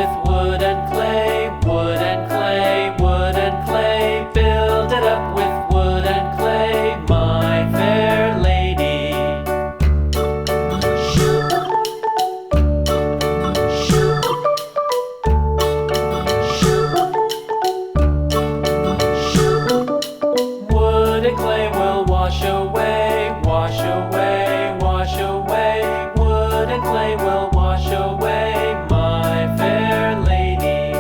with wood and clay, wood and clay, wood and clay. Build it up with wood and clay, my fair lady. Wood and clay will wash away, wash away, wash away. Wood and clay will wash away, my fair lady.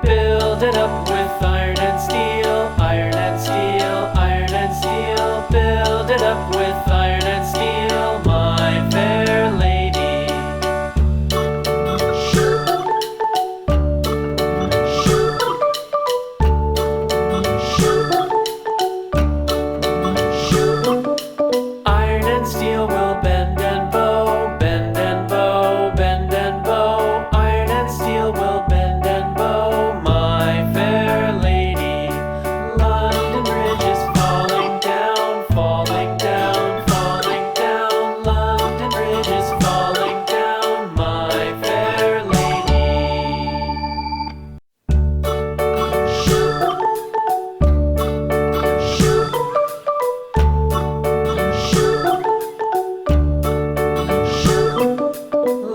Build it up with iron and steel, iron and steel, iron and steel. Build it up with iron and steel, my fair lady. Iron and steel will bend and bow, bend and bow, bend and bow. Iron and steel will bend and bow, my fair lady. London Bridge is falling down, falling down, falling down. London Bridge is falling down, my fair lady.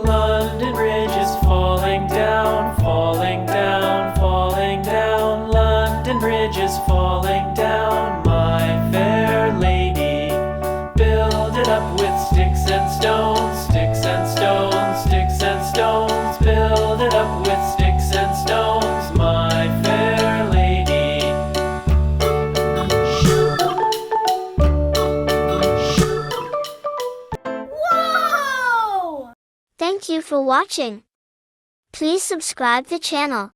London Bridge is falling down, falling down, falling down. London Bridge is falling down, my fair lady. Build it up with sticks and stones, sticks and stones, sticks and stones. Build it up with sticks and stones, my fair lady. Whoa! Thank you for watching. Please subscribe the channel.